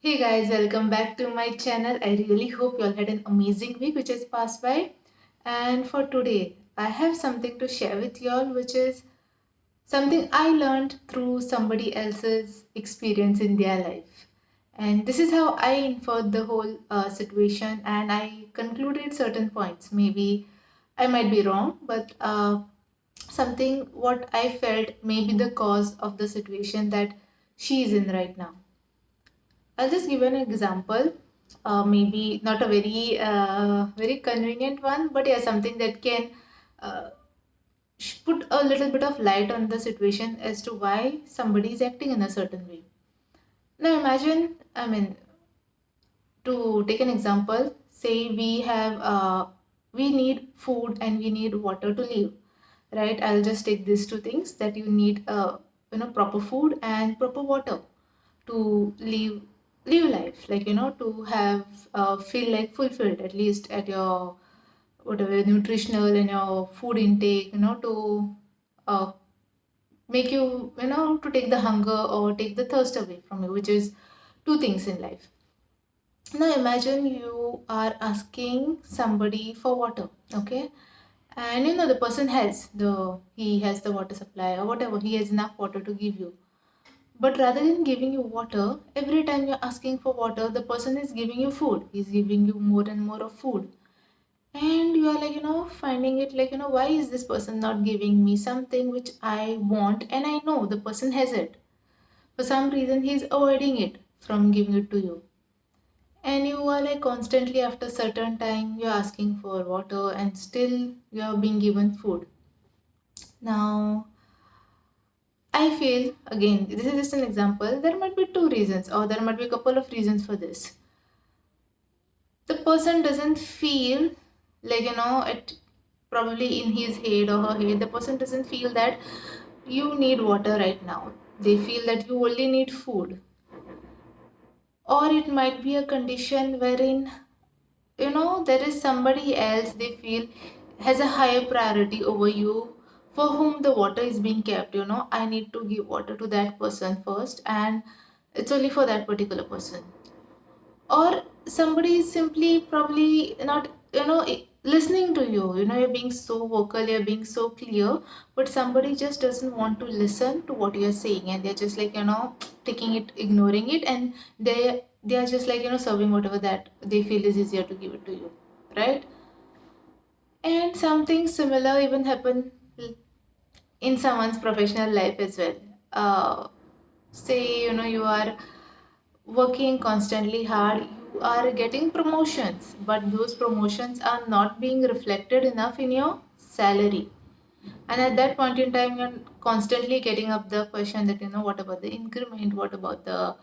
Hey guys, welcome back to my channel. I really hope you all had an amazing week which has passed by. And for today, I have something to share with you all, which is something I learned through somebody else's experience in their life. And this is how I inferred the whole situation and I concluded certain points. Maybe I might be wrong, but something what I felt may be the cause of the situation that she is in right now. I'll just give an example. Maybe not a very convenient one, but yeah, something that can uh, put a little bit of light on the situation as to why somebody is acting in a certain way. Now imagine, to take an example, say we need food and we need water to live, right? I'll just take these two things that you need, proper food and proper water to live life, like to have feel like fulfilled at least at your whatever nutritional and your food intake, to uh, make you to take the hunger or take the thirst away from you, which is two things in life. Now imagine you are asking somebody for water, okay, and the person has the water supply or whatever, he has enough water to give you. But rather than giving you water, every time you're asking for water, the person is giving you food. He's giving you more and more of food. And you are like, finding it like, why is this person not giving me something which I want and I know the person has it? For some reason, he's avoiding it from giving it to you. And you are like constantly after certain time, you're asking for water and still you're being given food. Now, I feel, again, this is just an example, there might be two reasons, or there might be a couple of reasons for this. The person doesn't feel like, it probably in his head or her head, the person doesn't feel that you need water right now. They feel that you only need food. Or it might be a condition wherein, there is somebody else they feel has a higher priority over you, for whom the water is being kept. I need to give water to that person first, and it's only for that particular person. Or somebody is simply probably not listening to you. You're being so vocal, you're being so clear, but somebody just doesn't want to listen to what you're saying, and they're just like taking it, ignoring it, and they are just like serving whatever that they feel is easier to give it to you, right? And something similar even happen in someone's professional life as well. Say you are working constantly hard, you are getting promotions, but those promotions are not being reflected enough in your salary. And at that point in time, you're constantly getting up the question that, what about the increment? What about the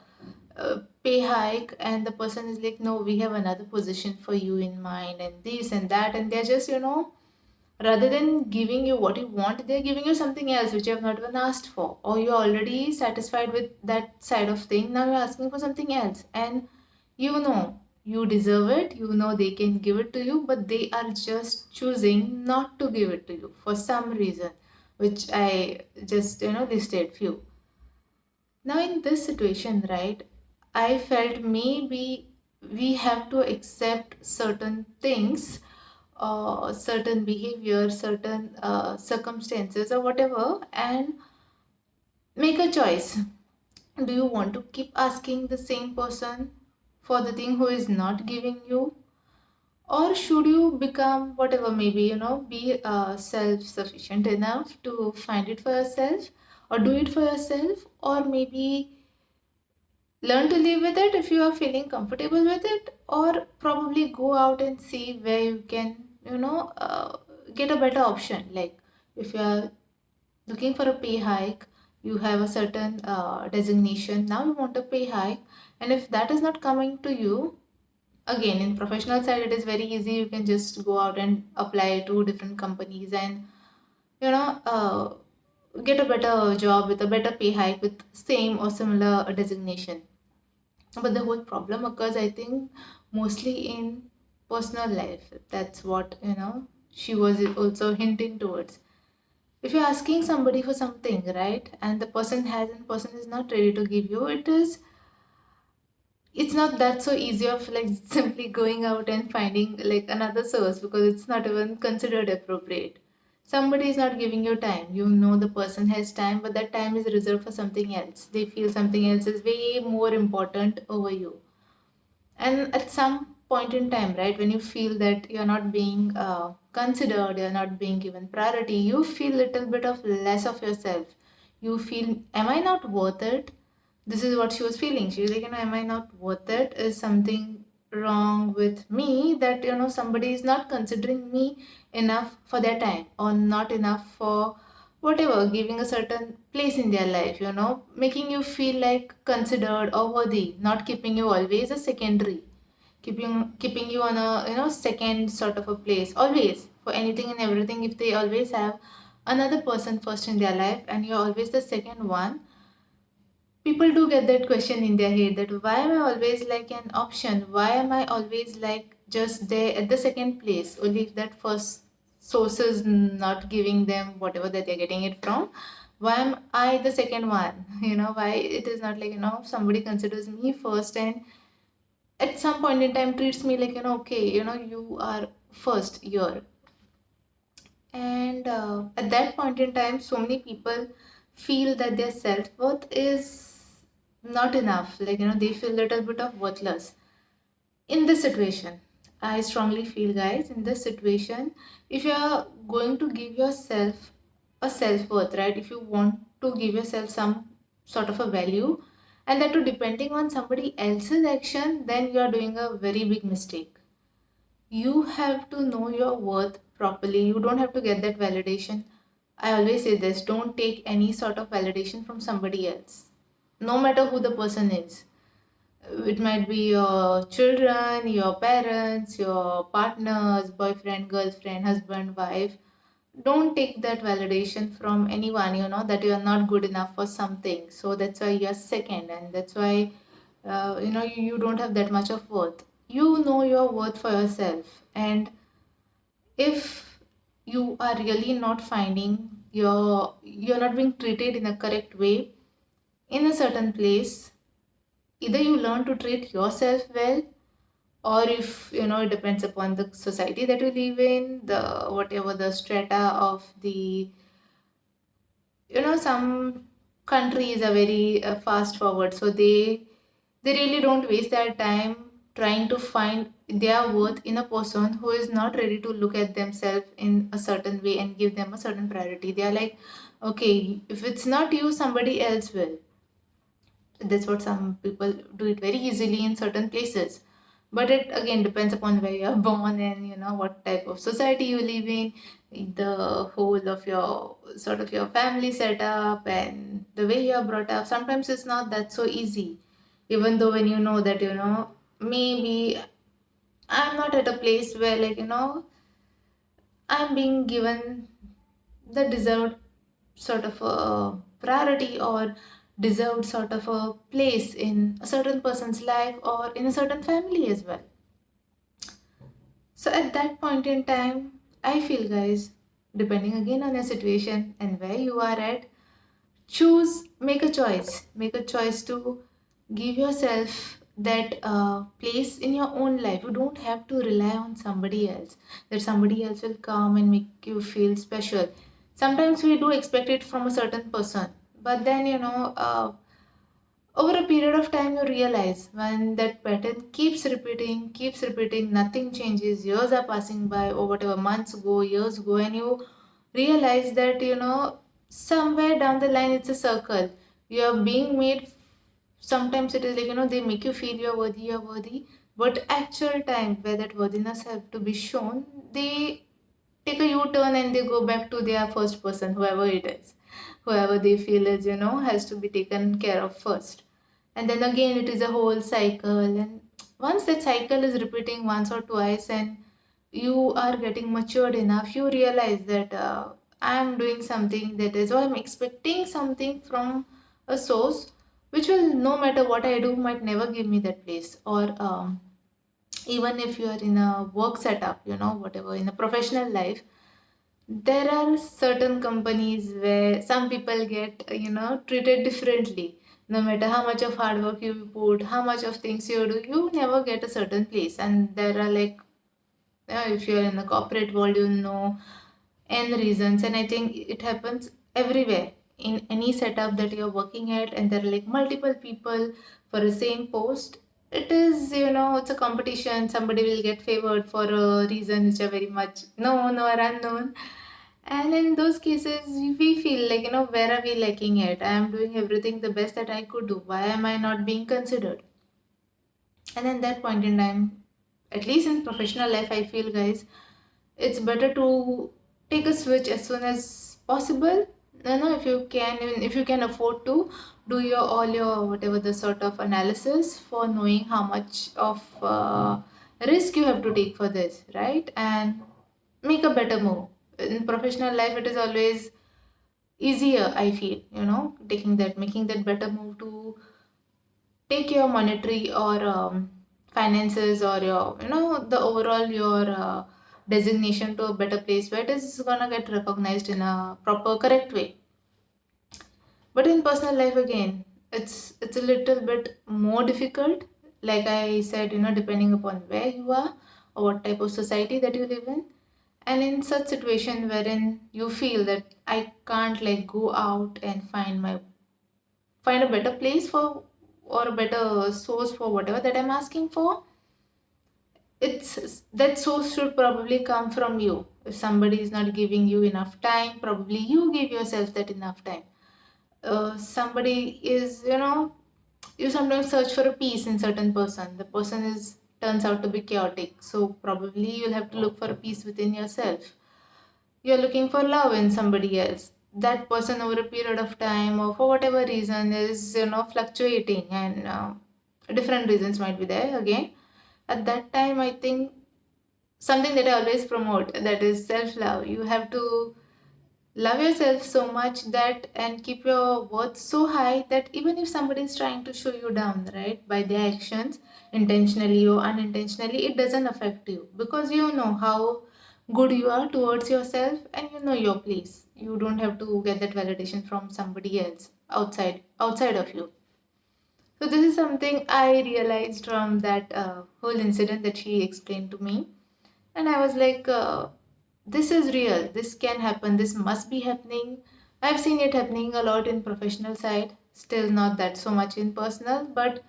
pay hike? And the person is like, no, we have another position for you in mind, and this and that. And they're just, rather than giving you what you want, they're giving you something else which you have not even asked for, or you're already satisfied with that side of thing. Now you're asking for something else, and you deserve it, they can give it to you, but they are just choosing not to give it to you for some reason, which I just listed few. Now in this situation, right, I felt maybe we have to accept certain things, certain behavior, certain circumstances, or whatever, and make a choice. Do you want to keep asking the same person for the thing who is not giving you? Or should you become whatever, maybe, be self sufficient enough to find it for yourself, or do it for yourself, or maybe learn to live with it if you are feeling comfortable with it, or probably go out and see where you can, get a better option. Like if you are looking for a pay hike, you have a certain designation, now you want a pay hike, and if that is not coming to you, again, in professional side, it is very easy. You can just go out and apply to different companies and you know uh, get a better job with a better pay hike with same or similar designation. But the whole problem occurs, I think, mostly in personal life. That's what she was also hinting towards. If you're asking somebody for something, right, and the person is not ready to give you, it is it's not that so easy of like simply going out and finding like another source, because it's not even considered appropriate. Somebody is not giving you time, you know the person has time, but that time is reserved for something else. They feel something else is way more important over you. And at some point in time, right, when you feel that you're not being considered, you're not being given priority, you feel little bit of less of yourself. You feel, am I not worth it? This is what she was feeling. She was like, am I not worth it? Is something wrong with me that, somebody is not considering me enough for their time, or not enough for whatever, giving a certain place in their life, making you feel like considered or worthy, not keeping you always a secondary, keeping you on a, second sort of a place, always, for anything and everything. If they always have another person first in their life and you're always the second one, people do get that question in their head, that why am I always like an option? Why am I always like just there at the second place? Only if that first source is not giving them whatever that they're getting it from. Why am I the second one? Why it is not like, somebody considers me first and at some point in time treats me like, okay, you are first here. And at that point in time, so many people feel that their self-worth is not enough. Like, they feel a little bit of worthless. In this situation, I strongly feel, guys, in this situation, if you are going to give yourself a self-worth, right? If you want to give yourself some sort of a value, and that too depending on somebody else's action, then you are doing a very big mistake. You have to know your worth properly. You don't have to get that validation. I always say this, don't take any sort of validation from somebody else, no matter who the person is. It might be your children, your parents, your partners, boyfriend, girlfriend, husband, wife. Don't take that validation from anyone, that you are not good enough for something. So that's why you're second, and that's why, you don't have that much of worth. You know your worth for yourself. And if you are really not finding you're not being treated in a correct way in a certain place, either you learn to treat yourself well, or if it depends upon the society that you live in, the whatever the strata of the, some countries are very fast forward, so they really don't waste their time trying to find their worth in a person who is not ready to look at themselves in a certain way and give them a certain priority. They are like, okay, if it's not you, somebody else will. That's what some people do it very easily in certain places. But it again depends upon where you're born and what type of society you live in, the whole of your sort of your family setup and the way you're brought up. Sometimes it's not that so easy, even though when you know that maybe I'm not at a place where like I'm being given the deserved sort of a priority or deserved sort of a place in a certain person's life or in a certain family as well. So at that point in time, I feel, guys, depending again on your situation and where you are at, make a choice to give yourself that place in your own life. You don't have to rely on somebody else, that somebody else will come and make you feel special. Sometimes we do expect it from a certain person, but then over a period of time, you realize when that pattern keeps repeating, nothing changes, years are passing by, or whatever, months go, years go, and you realize that, somewhere down the line, it's a circle. You are being made, sometimes it is like, they make you feel you're worthy, but actual time where that worthiness have to be shown, they take a U-turn and they go back to their first person, whoever it is, whoever they feel is, has to be taken care of first. And then again, it is a whole cycle. And once that cycle is repeating once or twice, and you are getting matured enough, you realize that I'm doing something that is, or I'm expecting something from a source, which will, no matter what I do, might never give me that place. Or even if you are in a work setup, whatever, in a professional life, there are certain companies where some people get treated differently. No matter how much of hard work you put, how much of things you do, you never get a certain place. And there are like, if you're in the corporate world, you know n reasons, and I think it happens everywhere in any setup that you're working at, and there are like multiple people for the same post. It is, it's a competition. Somebody will get favored for a reason which are very much known or unknown. And in those cases, we feel like, where are we lacking at? I am doing everything the best that I could do. Why am I not being considered? And then that point in time, at least in professional life, I feel, guys, it's better to take a switch as soon as possible. If you can, even if you can afford to, do your all your whatever the sort of analysis for knowing how much of risk you have to take for this, right? And make a better move. In professional life, it is always easier, I feel, making that better move to take your monetary or finances, or your, the overall your designation to a better place where it is gonna get recognized in a proper correct way. But in personal life, again, it's a little bit more difficult. Like I said, depending upon where you are or what type of society that you live in. And in such situation wherein you feel that I can't like go out and find a better place for, or a better source for whatever that I'm asking for, it's that source should probably come from you. If somebody is not giving you enough time, probably you give yourself that enough time. Somebody is, you sometimes search for a peace in certain person. The person is turns out to be chaotic, so probably you'll have to look for a peace within yourself. You're looking for love in somebody else. That person over a period of time or for whatever reason is, fluctuating, and different reasons might be there again. At that time, I think something that I always promote, that is self love. You have to love yourself so much that, and keep your worth so high that even if somebody is trying to show you down, right, by their actions, intentionally or unintentionally, it doesn't affect you, because you know how good you are towards yourself, and you know your place. You don't have to get that validation from somebody else outside of you. So this is something I realized from that whole incident that she explained to me. And I was like, this is real. This can happen. This must be happening. I've seen it happening a lot in professional side. Still not that so much in personal, but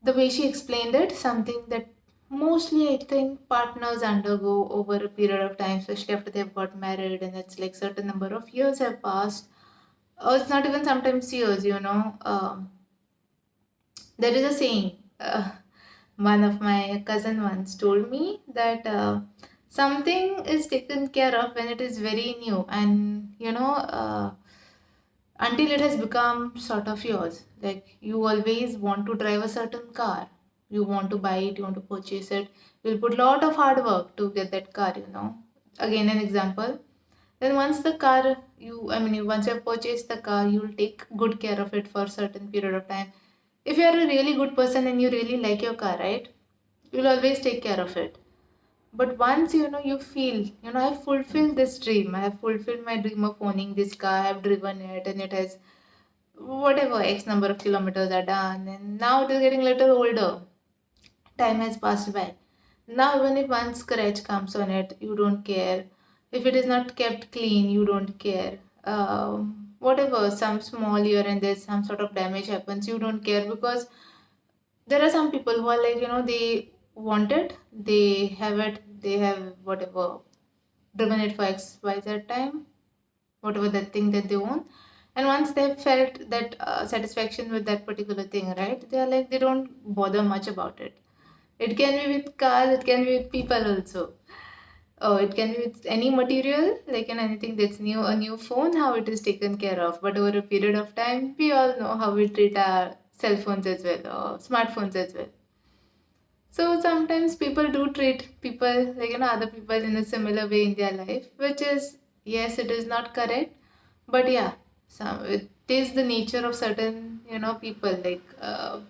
the way she explained it, something that mostly I think partners undergo over a period of time, especially after they've got married and it's like certain number of years have passed. Or it's not even sometimes years, there is a saying. One of my cousin once told me that something is taken care of when it is very new, and until it has become sort of yours. Like you always want to drive a certain car, you want to buy it, you want to purchase it. You'll put a lot of hard work to get that car. Again, an example. Then once the car, once you have purchased the car, you'll take good care of it for a certain period of time. If you are a really good person and you really like your car, right, you'll always take care of it. But once you feel, I've fulfilled this dream, I have fulfilled my dream of owning this car, I have driven it, and it has whatever X number of kilometers are done, and now it is getting a little older. Time has passed by. Now, even if one scratch comes on it, you don't care. If it is not kept clean, you don't care. Whatever, some small here and there, some sort of damage happens, you don't care, because there are some people who are like, they want it, they have it, they have whatever, driven it for XYZ time, whatever that thing that they own. And once they've felt that satisfaction with that particular thing, right, they are like, they don't bother much about it. It can be with cars, it can be with people also. Oh, it can be with any material, like in anything that's new, a new phone, how it is taken care of. But over a period of time, we all know how we treat our cell phones as well, or smartphones as well. So sometimes people do treat people, like, other people in a similar way in their life, which is, yes, it is not correct. But yeah, it is the nature of certain, people, like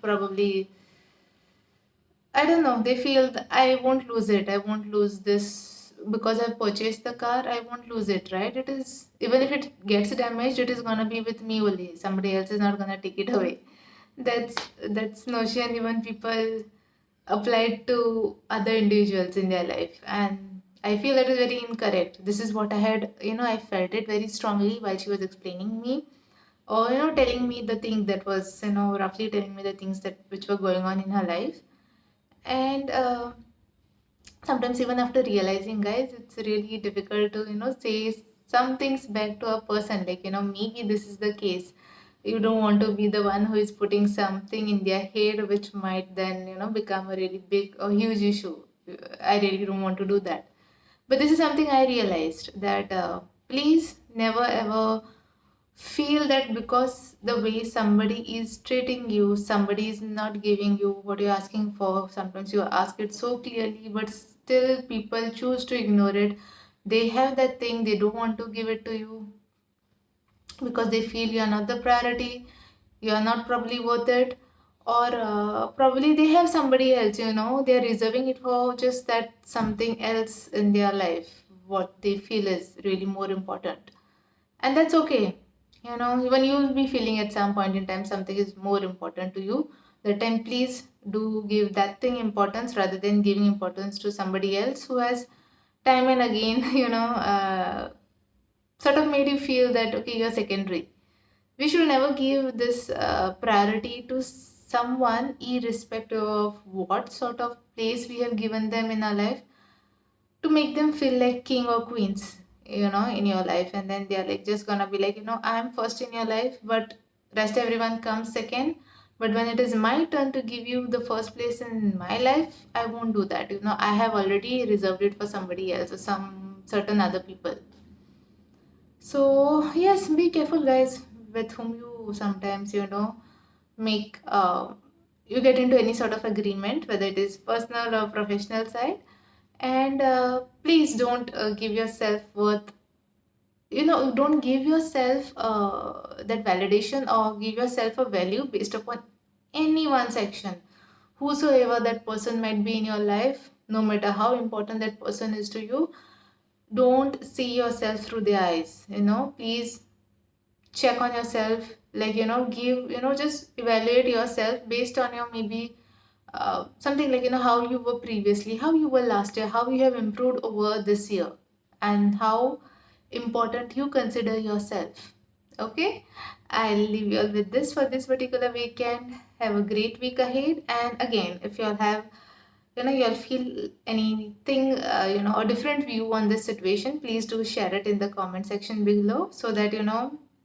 probably, I don't know, they feel that I won't lose it, I won't lose this because I purchased the car, I won't lose it, right? It is, even if it gets damaged, it is gonna be with me only. Somebody else is not gonna take it away. That's that's notion even people applied to other individuals in their life, and I feel that is very incorrect. This is what I had, I felt it very strongly while she was explaining me, or telling me the thing that was, roughly telling me the things that which were going on in her life. And sometimes even after realizing, guys, it's really difficult to say some things back to a person, like maybe this is the case. You don't want to be the one who is putting something in their head which might then become a really big or huge issue. I really don't want to do that. But this is something I realized, that please never ever feel that because the way somebody is treating you, somebody is not giving you what you're asking for. Sometimes you ask it so clearly, but still people choose to ignore it. They have that thing, they don't want to give it to you because they feel you are not the priority, you are not probably worth it, or probably they have somebody else, they are reserving it for just that something else in their life, what they feel is really more important. And that's okay. Even you will be feeling at some point in time something is more important to you. That time, please do give that thing importance rather than giving importance to somebody else who has time and again, sort of made you feel that okay, you're secondary. We should never give this priority to someone irrespective of what sort of place we have given them in our life, to make them feel like king or queens, in your life. And then they're like just gonna be like, I'm first in your life, but rest everyone comes second. But when it is my turn to give you the first place in my life, I won't do that. I have already reserved it for somebody else or some certain other people. So yes, be careful, guys, with whom you sometimes, make you get into any sort of agreement, whether it is personal or professional side. And please don't give yourself worth, don't give yourself that validation or give yourself a value based upon anyone's action, whosoever that person might be in your life. No matter how important that person is to you, don't see yourself through their eyes. Please check on yourself, like give, just evaluate yourself based on your maybe something like how you were previously, how you were last year, how you have improved over this year, and how important you consider yourself. Okay, I'll leave you all with this for this particular weekend. Have a great week ahead. And again, if you all have, you'll feel anything, a different view on this situation, please do share it in the comment section below, so that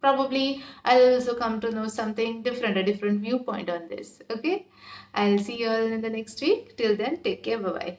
probably I'll also come to know something different, a different viewpoint on this. Okay, I'll see you all in the next week. Till then, take care. Bye bye.